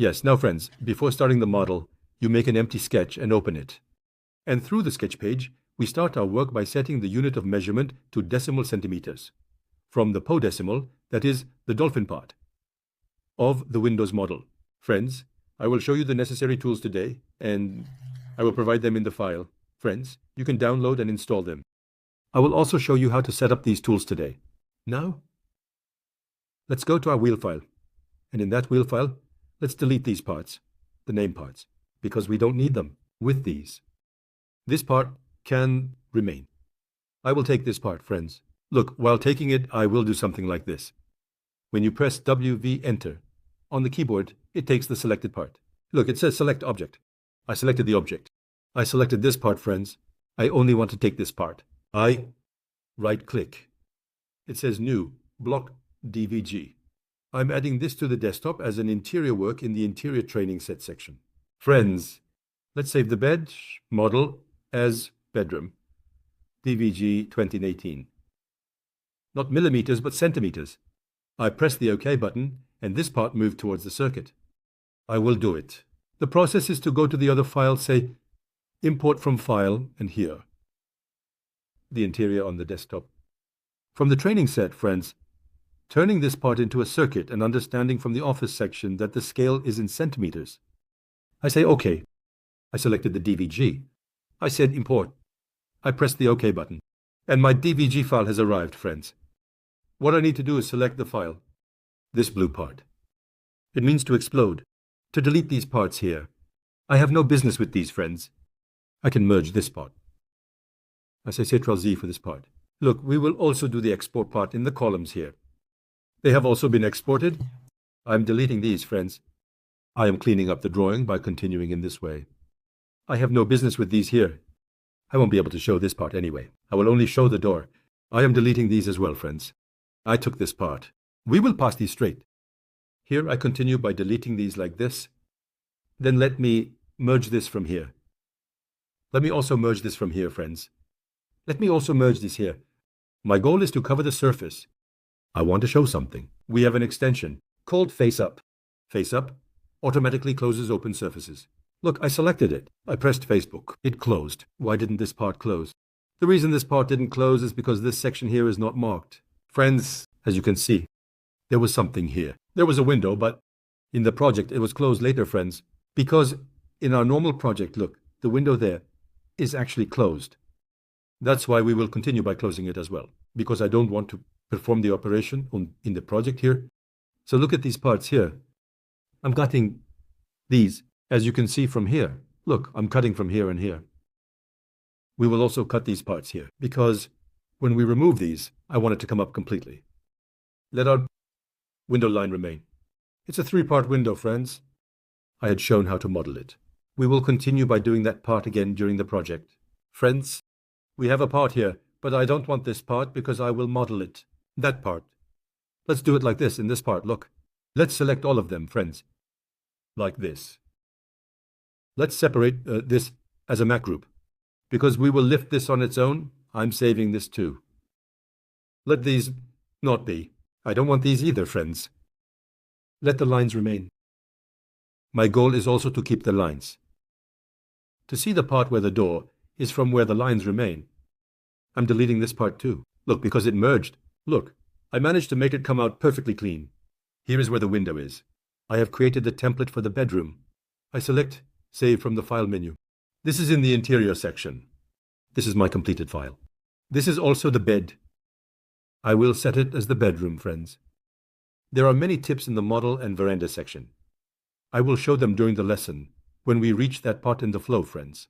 Yes, now friends, before starting the model, you make an empty sketch and open it. And through the sketch page, we start our work by setting the unit of measurement to decimal centimeters, from the po-decimal, that is, the dolphin part, of the Windows model. Friends, I will show you the necessary tools today, and I will provide them in the file. Friends, you can download and install them. I will also show you how to set up these tools today. Now, let's go to our wheel file. And in that wheel file, let's delete these parts, the name parts, because we don't need them with these. This part can remain. I will take this part, friends. Look, while taking it, I will do something like this. When you press WV Enter on the keyboard, it takes the selected part. Look, it says Select Object. I selected the object. I selected this part, friends. I only want to take this part. I right-click. It says New, Block DWG. I'm adding this to the desktop as an interior work in the Interior Training Set section. Friends, let's save the bed model as bedroom. DWG 2018. Not millimeters, but centimeters. I press the OK button, and this part moved towards the circuit. I will do it. The process is to go to the other file, say, Import from File, and here. The interior on the desktop. From the training set, friends, turning this part into a circuit and understanding from the Office section that the scale is in centimeters. I say OK. I selected the DWG. I said Import. I pressed the OK button. And my DWG file has arrived, friends. What I need to do is select the file. This blue part. It means to explode. To delete these parts here. I have no business with these, friends. I can merge this part. I say Ctrl-Z for this part. Look, we will also do the export part in the columns here. They have also been exported. I'm deleting these, friends. I am cleaning up the drawing by continuing in this way. I have no business with these here. I won't be able to show this part anyway. I will only show the door. I am deleting these as well, friends. I took this part. We will pass these straight. Here I continue by deleting these like this. Then let me merge this from here. Let me also merge this from here, friends. Let me also merge this here. My goal is to cover the surface. I want to show something. We have an extension called Face Up. Face Up automatically closes open surfaces. Look, I selected it. I pressed Facebook. It closed. Why didn't this part close? The reason this part didn't close is because this section here is not marked. Friends, as you can see, there was something here. There was a window, but in the project it was closed later, friends, because in our normal project, look, the window there is actually closed. That's why we will continue by closing it as well, because I don't want to perform the operation in the project here. So look at these parts here. I'm cutting these, as you can see from here. Look, I'm cutting from here and here. We will also cut these parts here, because when we remove these, I want it to come up completely. Let our window line remain. It's a 3-part window, friends. I had shown how to model it. We will continue by doing that part again during the project. Friends, we have a part here, but I don't want this part because I will model it. That part. Let's do it like this in this part, look. Let's select all of them, friends. Like this. Let's separate this as a Mac group. Because we will lift this on its own, I'm saving this too. Let these not be. I don't want these either, friends. Let the lines remain. My goal is also to keep the lines. To see the part where the door is from where the lines remain, I'm deleting this part too. Look, because it merged. Look, I managed to make it come out perfectly clean. Here is where the window is. I have created the template for the bedroom. I select Save from the File menu. This is in the Interior section. This is my completed file. This is also the bed. I will set it as the bedroom, friends. There are many tips in the model and veranda section. I will show them during the lesson when we reach that part in the flow, friends.